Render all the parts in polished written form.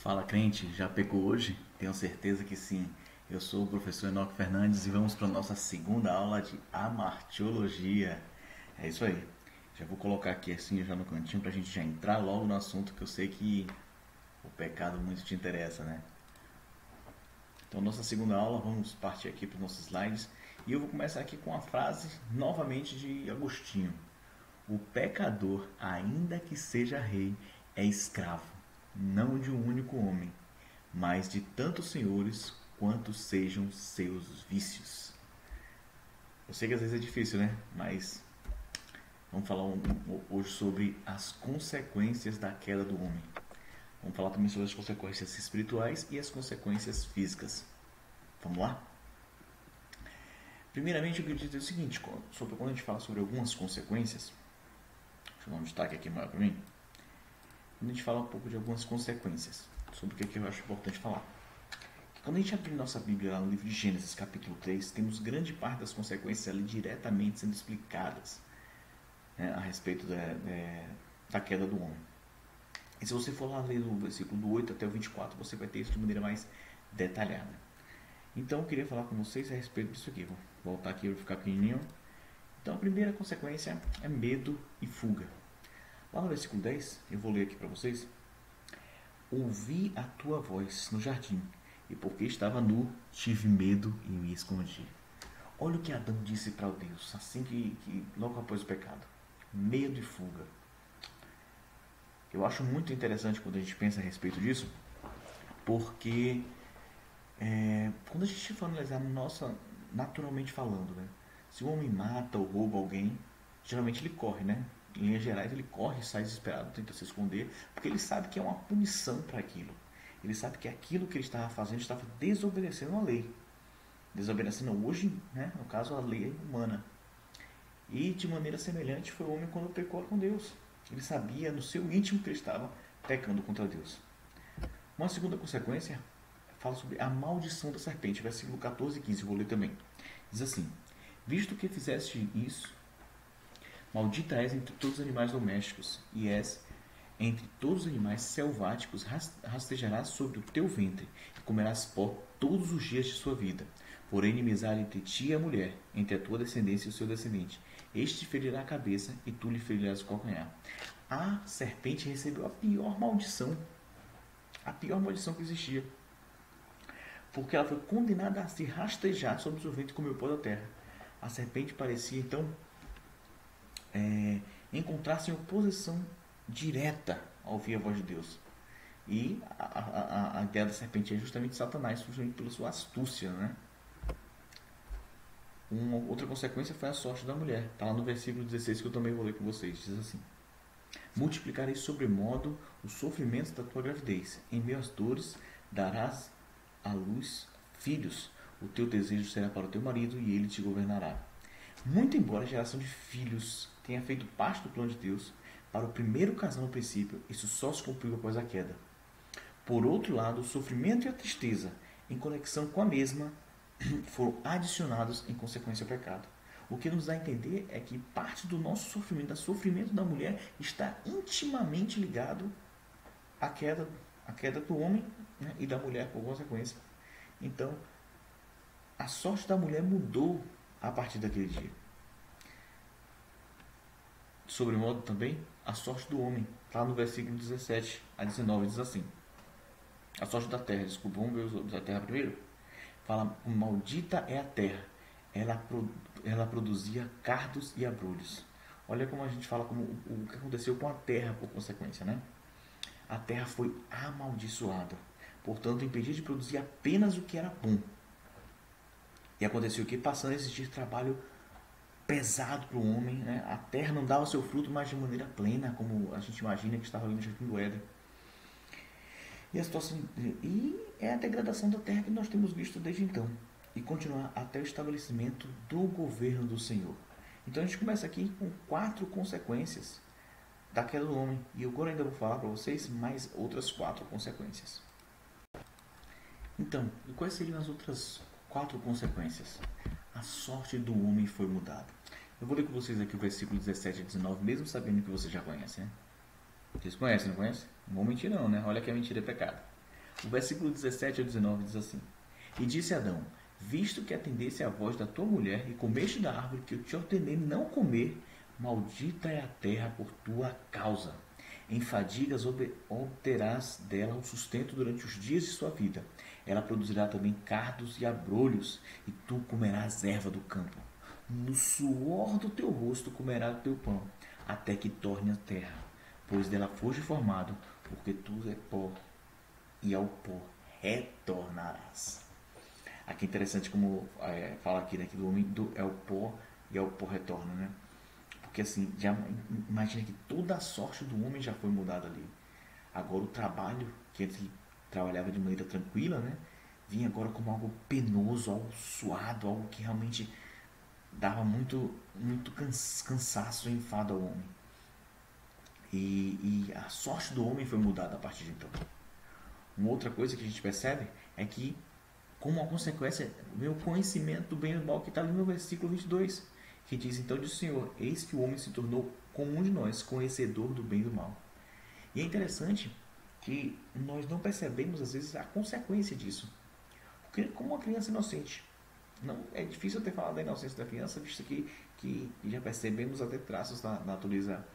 Fala, crente, já pegou hoje? Tenho certeza que sim. Eu sou o professor Enoque Fernandes e vamos para a nossa segunda aula de amartiologia. É isso aí. Já vou colocar aqui assim já no cantinho para a gente já entrar logo no assunto, que eu sei que o pecado muito te interessa, né? Então, nossa segunda aula, vamos partir aqui para os nossos slides. E eu vou começar aqui com a frase novamente de Agostinho. O pecador, ainda que seja rei, é escravo, não de um único homem, mas de tantos senhores quantos sejam seus vícios. Eu sei que às vezes é difícil, né? Mas vamos falar hoje sobre as consequências da queda do homem. Vamos falar também sobre as consequências espirituais e as consequências físicas. Vamos lá? Primeiramente, eu queria dizer o seguinte, quando a gente fala sobre algumas consequências, deixa eu dar um destaque aqui maior para mim, quando a gente fala um pouco de algumas consequências, sobre o que eu acho importante falar. Quando a gente abre nossa Bíblia lá no livro de Gênesis, capítulo 3, temos grande parte das consequências ali diretamente sendo explicadas, né, a respeito da queda do homem. E se você for lá ler no versículo do 8 até o 24, você vai ter isso de maneira mais detalhada. Então eu queria falar com vocês a respeito disso aqui. Vou voltar aqui para ficar pequenininho. Então a primeira consequência é medo e fuga. Lá no versículo 10, eu vou ler aqui para vocês. Ouvi a tua voz no jardim, e porque estava nu, tive medo e me escondi. Olha o que Adão disse para Deus, assim que logo após o pecado. Medo e fuga. Eu acho muito interessante quando a gente pensa a respeito disso, porque quando a gente for analisar naturalmente falando, né? Se um homem mata ou rouba alguém, geralmente ele corre, né? Em linhas gerais, ele corre, sai desesperado, tenta se esconder, porque ele sabe que é uma punição para aquilo. Ele sabe que aquilo que ele estava fazendo estava desobedecendo a lei. Desobedecendo hoje, né? No caso, a lei humana. E de maneira semelhante foi o homem quando pecou com Deus. Ele sabia no seu íntimo que ele estava pecando contra Deus. Uma segunda consequência fala sobre a maldição da serpente, versículo 14 e 15, eu vou ler também. Diz assim: visto que fizeste isso, maldita és entre todos os animais domésticos, e és entre todos os animais selváticos, rastejarás sobre o teu ventre, e comerás pó todos os dias de sua vida. Porém, inimizade entre ti e a mulher, entre a tua descendência e o seu descendente. Este te ferirá a cabeça, e tu lhe ferirás o calcanhar. A serpente recebeu a pior maldição que existia, porque ela foi condenada a se rastejar sobre o seu ventre e comer o pó da terra. A serpente parecia, então, encontrar-se em oposição direta ao ouvir a voz de Deus. E a ideia da serpente é justamente Satanás, justamente pela sua astúcia, né? Uma outra consequência foi a sorte da mulher. Está lá no versículo 16 que eu também vou ler com vocês. Diz assim: multiplicarei sobremodo os sofrimentos da tua gravidez. Em meio às dores darás à luz filhos. O teu desejo será para o teu marido e ele te governará. Muito embora a geração de filhos tenha feito parte do plano de Deus, para o primeiro casal no princípio, isso só se cumpriu após a queda. Por outro lado, o sofrimento e a tristeza, em conexão com a mesma, foram adicionados em consequência ao pecado. O que nos dá a entender é que parte do nosso sofrimento da mulher, está intimamente ligado à queda do homem, né, e da mulher por consequência. Então, a sorte da mulher mudou a partir daquele dia. Sobremodo também, a sorte do homem. Está no versículo 17 a 19, diz assim. A sorte da terra, desculpa, vamos ver os da terra primeiro. Fala, maldita é a terra. Ela produzia cardos e abrolhos. Olha como a gente fala, como o que aconteceu com a terra por consequência, né? A terra foi amaldiçoada. Portanto, impedia de produzir apenas o que era bom. E aconteceu o que? Passando a existir trabalho pesado para o homem, né? A terra não dava seu fruto mais de maneira plena, como a gente imagina que estava ali no Jardim do Éden. E é a degradação da terra que nós temos visto desde então, e continuar até o estabelecimento do governo do Senhor. Então a gente começa aqui com 4 consequências da queda do homem, e eu agora ainda vou falar para vocês mais outras 4 consequências. Então, e quais seriam as outras 4 consequências? A sorte do homem foi mudada. Eu vou ler com vocês aqui o versículo 17 a 19, mesmo sabendo que vocês já conhecem, né? Vocês conhecem, não conhecem? Não vou mentir não, né? Olha que a mentira é pecado. O versículo 17 ao 19 diz assim: E disse Adão: Visto que atendesse à voz da tua mulher e comeste da árvore que eu te ordenei não comer, maldita é a terra por tua causa. Em fadigas obterás dela o sustento durante os dias de sua vida. Ela produzirá também cardos e abrolhos, e tu comerás erva do campo. No suor do teu rosto comerás o teu pão, até que torne a terra, pois dela foste formado, porque tu é pó, e ao pó retornarás. Aqui é interessante como fala aqui, né, que do homem é o pó e ao pó retorna, né? Porque assim, já imagina que toda a sorte do homem já foi mudada ali. Agora o trabalho, que antes ele trabalhava de maneira tranquila, né, vinha agora como algo penoso, algo suado, algo que realmente dava muito cansaço e enfado ao homem. E a sorte do homem foi mudada a partir de então. Uma outra coisa que a gente percebe é que, como uma consequência, vem o conhecimento do bem e do mal, que está ali no versículo 22, que diz: Então disse o Senhor, eis que o homem se tornou como um de nós, conhecedor do bem e do mal. E é interessante que nós não percebemos às vezes a consequência disso. Porque como uma criança inocente, não é difícil ter falado da inocência da criança, visto que já percebemos até traços da natureza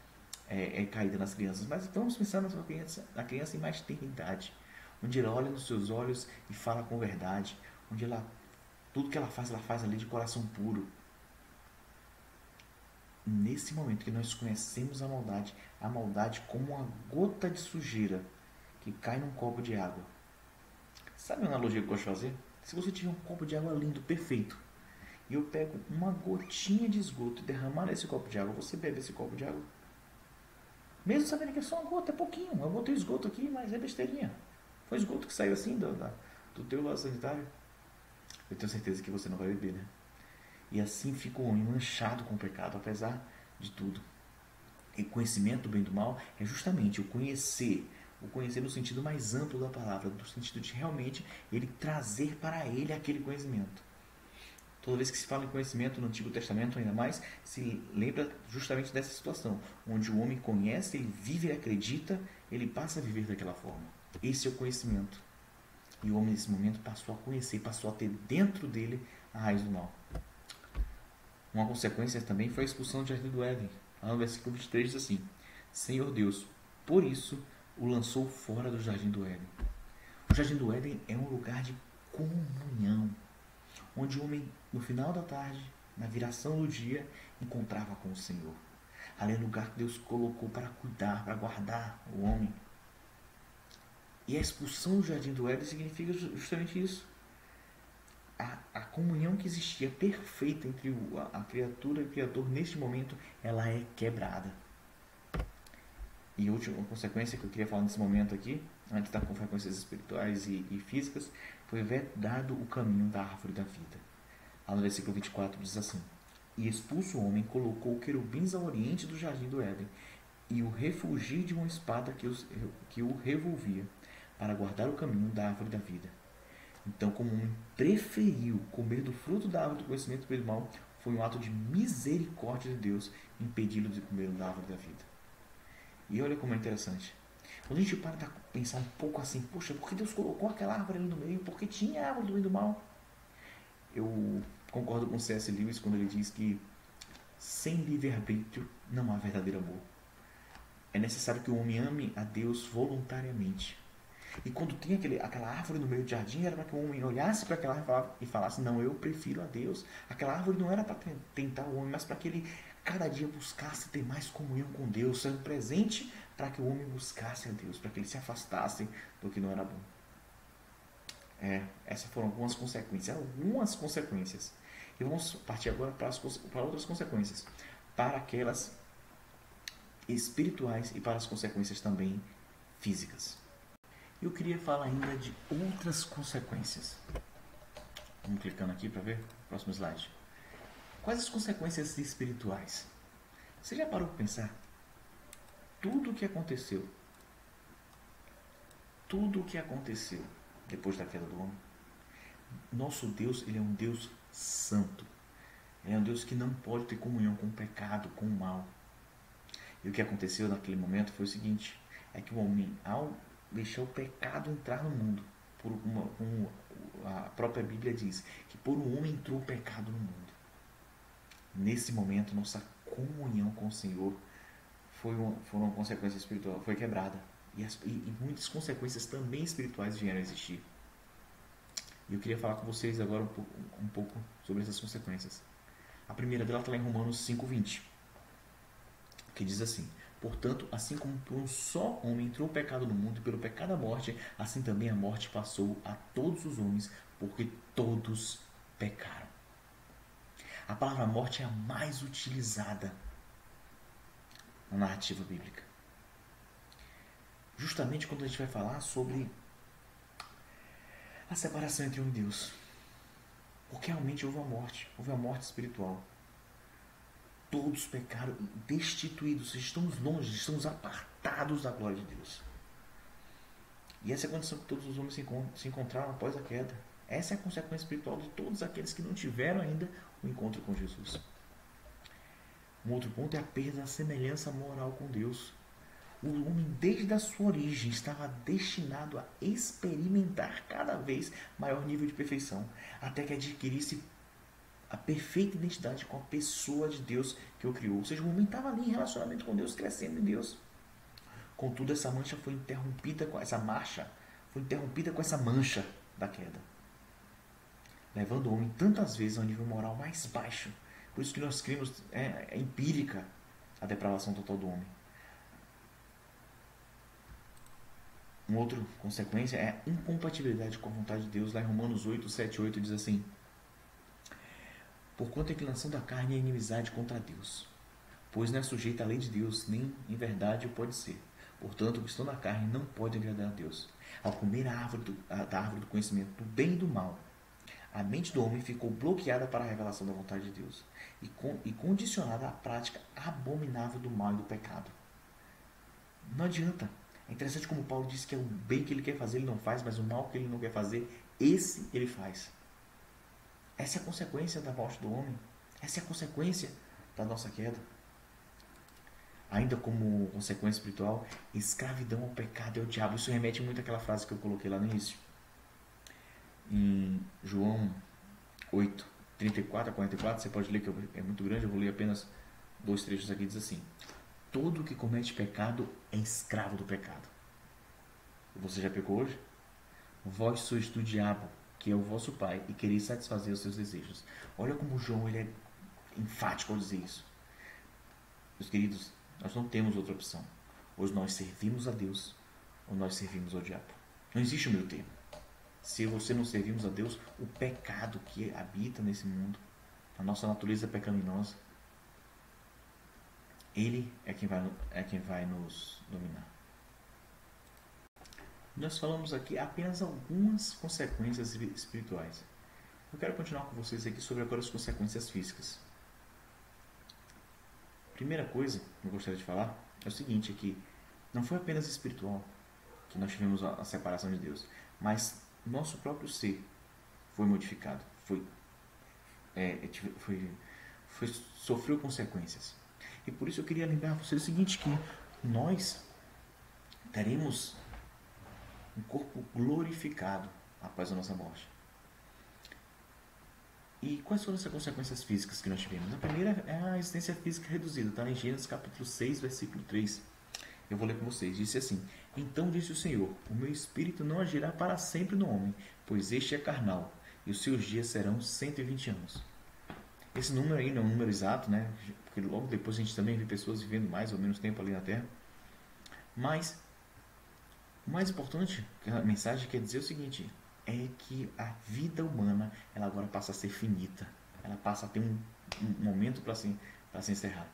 caída nas crianças. Mas vamos pensar na criança em mais eternidade, onde ela olha nos seus olhos e fala com verdade, onde tudo que ela faz ali de coração puro. Nesse momento que nós conhecemos a maldade como uma gota de sujeira que cai num copo de água. Sabe a analogia que eu gosto de fazer? Se você tiver um copo de água lindo, perfeito, e eu pego uma gotinha de esgoto e derramar nesse copo de água, você bebe esse copo de água? Mesmo sabendo que é só uma gota, é pouquinho. Eu botei esgoto aqui, mas é besteirinha. Foi esgoto que saiu assim do teu vaso sanitário. Eu tenho certeza que você não vai beber, né? E assim fica o homem manchado com o pecado, apesar de tudo. E conhecimento do bem e do mal é justamente o conhecer no sentido mais amplo da palavra, no sentido de realmente ele trazer para ele aquele conhecimento. Toda vez que se fala em conhecimento no Antigo Testamento, ainda mais, se lembra justamente dessa situação, onde o homem conhece, ele vive e acredita, ele passa a viver daquela forma. Esse é o conhecimento. E o homem nesse momento passou a conhecer, passou a ter dentro dele a raiz do mal. Uma consequência também foi a expulsão do Jardim do Éden. Lá no versículo 23 diz assim: Senhor Deus, por isso o lançou fora do Jardim do Éden. O Jardim do Éden é um lugar de comunhão, onde o homem, no final da tarde, na viração do dia, encontrava com o Senhor. Ali é o lugar que Deus colocou para cuidar, para guardar o homem. E a expulsão do Jardim do Éden significa justamente isso. A comunhão que existia perfeita entre a criatura e o Criador, neste momento, ela é quebrada. E a última consequência que eu queria falar nesse momento aqui, antes das consequências espirituais e físicas, foi vedado o caminho da árvore da vida. Lá no versículo 24 diz assim: E expulso o homem, colocou querubins ao oriente do jardim do Éden, e o refugio de uma espada que o revolvia, para guardar o caminho da árvore da vida. Então, como o homem preferiu comer do fruto da árvore do conhecimento do bem e do mal, foi um ato de misericórdia de Deus impedi-lo de comer da árvore da vida. E olha como é interessante. Quando a gente para para pensar um pouco assim, poxa, por que Deus colocou aquela árvore ali no meio? Porque tinha a árvore do bem e do mal. Eu concordo com C.S. Lewis quando ele diz que sem livre-arbítrio não há verdadeiro amor. É necessário que o homem ame a Deus voluntariamente. E quando tem aquela árvore no meio do jardim, era para que o homem olhasse para aquela árvore e falasse: não, eu prefiro a Deus. Aquela árvore não era para tentar o homem, mas para que ele cada dia buscasse ter mais comunhão com Deus, ser um presente para que o homem buscasse a Deus, para que ele se afastasse do que não era bom. Essas foram algumas consequências. E vamos partir agora para outras consequências, para aquelas espirituais e para as consequências também físicas. Eu queria falar ainda de outras consequências. Vamos clicando aqui para ver o próximo slide. Quais as consequências espirituais? Você já parou para pensar? Tudo o que aconteceu depois da queda do homem, nosso Deus, ele é um Deus santo. Ele é um Deus que não pode ter comunhão com o pecado, com o mal. E o que aconteceu naquele momento foi o seguinte: é que o homem, ao deixar o pecado entrar no mundo. Como a própria Bíblia diz, que por um homem entrou o pecado no mundo. Nesse momento, nossa comunhão com o Senhor foi uma consequência espiritual, foi quebrada. E muitas consequências também espirituais vieram a existir. E eu queria falar com vocês agora um pouco sobre essas consequências. A primeira dela está lá em Romanos 5:20, que diz assim: portanto, assim como por um só homem entrou o pecado no mundo, e pelo pecado a morte, assim também a morte passou a todos os homens, porque todos pecaram. A palavra morte é a mais utilizada na narrativa bíblica. Justamente quando a gente vai falar sobre a separação entre um e Deus. Porque realmente houve a morte espiritual. Todos pecaram e destituídos, estamos longe, estamos apartados da glória de Deus. E essa é a condição que todos os homens se encontraram após a queda. Essa é a consequência espiritual de todos aqueles que não tiveram ainda o encontro com Jesus. Um outro ponto é a perda da semelhança moral com Deus. O homem, desde a sua origem, estava destinado a experimentar cada vez maior nível de perfeição, até que adquirisse a perfeita identidade com a pessoa de Deus que o criou. Ou seja, o homem estava ali em relacionamento com Deus, crescendo em Deus. Contudo, essa marcha foi interrompida com essa mancha da queda, levando o homem tantas vezes a um nível moral mais baixo. Por isso que nós cremos, é empírica a depravação total do homem. Uma outra consequência é a incompatibilidade com a vontade de Deus. Lá em Romanos 8, 7 e 8 diz assim: porquanto a inclinação da carne é inimizade contra Deus, pois não é sujeita à lei de Deus, nem em verdade o pode ser. Portanto, o que estão na carne não pode agradar a Deus. Ao comer da árvore do conhecimento do bem e do mal, a mente do homem ficou bloqueada para a revelação da vontade de Deus e condicionada à prática abominável do mal e do pecado. Não adianta. É interessante como Paulo diz que é o bem que ele quer fazer ele não faz, mas o mal que ele não quer fazer, esse ele faz. Essa é a consequência da morte do homem. Essa é a consequência da nossa queda. Ainda como consequência espiritual, escravidão ao pecado e ao diabo. Isso remete muito àquela frase que eu coloquei lá no início. Em João 8, 34 a 44, você pode ler que é muito grande, eu vou ler apenas 2 trechos aqui, diz assim: todo que comete pecado é escravo do pecado. Você já pecou hoje? Vós sois do diabo, que é o vosso pai, e quereis satisfazer os seus desejos. Olha como João ele é enfático ao dizer isso. Meus queridos, nós não temos outra opção. Ou nós servimos a Deus, ou nós servimos ao diabo. Não existe o meio termo. Se você não servimos a Deus, o pecado que habita nesse mundo, a nossa natureza pecaminosa, ele é quem vai nos dominar. Nós falamos aqui apenas algumas consequências espirituais. Eu quero continuar com vocês aqui sobre agora as consequências físicas. Primeira coisa que eu gostaria de falar é o seguinte, é que não foi apenas espiritual que nós tivemos a separação de Deus, mas nosso próprio ser foi modificado, sofreu consequências. E por isso eu queria lembrar vocês o seguinte, que nós teremos um corpo glorificado após a nossa morte. E quais foram as consequências físicas que nós tivemos? A primeira é a existência física reduzida, está em Gênesis capítulo 6, versículo 3. Eu vou ler com vocês. Disse assim: então disse o Senhor, o meu espírito não agirá para sempre no homem, pois este é carnal, e os seus dias serão 120 anos. Esse número aí não é um número exato, né? Porque logo depois a gente também vê pessoas vivendo mais ou menos tempo ali na Terra. Mas o mais importante, a mensagem quer dizer o seguinte, é que a vida humana, ela agora passa a ser finita. Ela passa a ter um momento para se encerrar.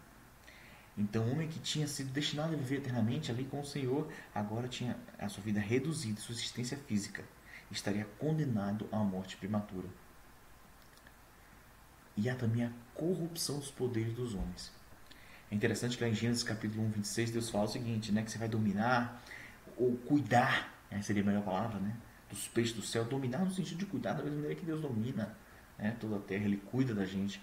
Então o homem que tinha sido destinado a viver eternamente ali com o Senhor, agora tinha a sua vida reduzida, sua existência física. Estaria condenado a uma morte prematura. E há também a corrupção dos poderes dos homens. É interessante que lá em Gênesis capítulo 1, 26, Deus fala o seguinte, né, que você vai dominar, ou cuidar, seria a melhor palavra, né, dos peixes do céu. Dominar no sentido de cuidar, da mesma maneira que Deus domina, né, toda a terra, Ele cuida da gente.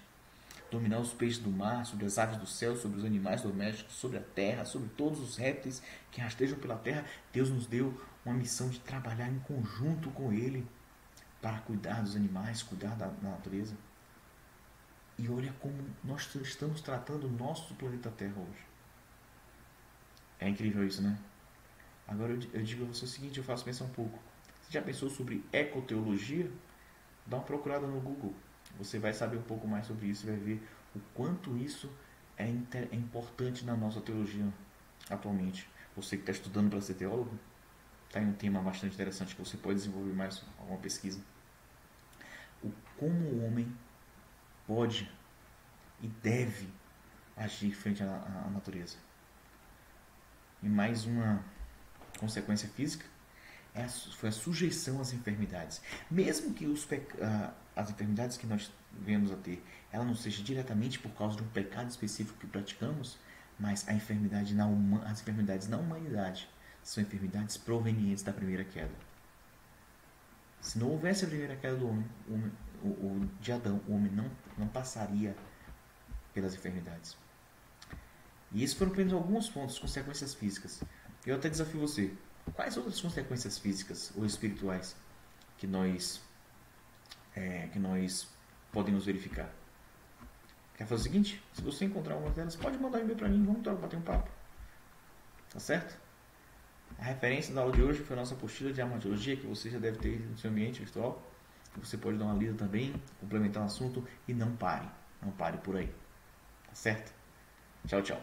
Dominar os peixes do mar, sobre as aves do céu, sobre os animais domésticos, sobre a terra, sobre todos os répteis que rastejam pela terra. Deus nos deu uma missão de trabalhar em conjunto com Ele para cuidar dos animais, cuidar da natureza. E olha como nós estamos tratando o nosso planeta Terra hoje. É incrível isso, né? Agora eu digo a você o seguinte, eu faço pensar um pouco. Você já pensou sobre ecoteologia? Dá uma procurada no Google. Você vai saber um pouco mais sobre isso e vai ver o quanto isso é importante na nossa teologia atualmente. Você que está estudando para ser teólogo, está em um tema bastante interessante que você pode desenvolver mais alguma pesquisa. Como o homem pode e deve agir frente à natureza. E mais uma consequência física foi a sujeição às enfermidades. Mesmo que as enfermidades que nós vemos a ter, ela não seja diretamente por causa de um pecado específico que praticamos, mas as enfermidades na humanidade são enfermidades provenientes da primeira queda. Se não houvesse a primeira queda do homem, de Adão, o homem não passaria pelas enfermidades. E esses foram apenas alguns pontos, consequências físicas. Eu até desafio você. Quais outras consequências físicas ou espirituais que nós podemos verificar? Quer fazer o seguinte? Se você encontrar alguma delas, pode mandar um e-mail para mim. Vamos bater um papo. Tá certo? A referência da aula de hoje foi a nossa apostila de armatologia, que você já deve ter no seu ambiente virtual. Você pode dar uma lida também, complementar o assunto e não pare. Não pare por aí. Tá certo? Tchau, tchau.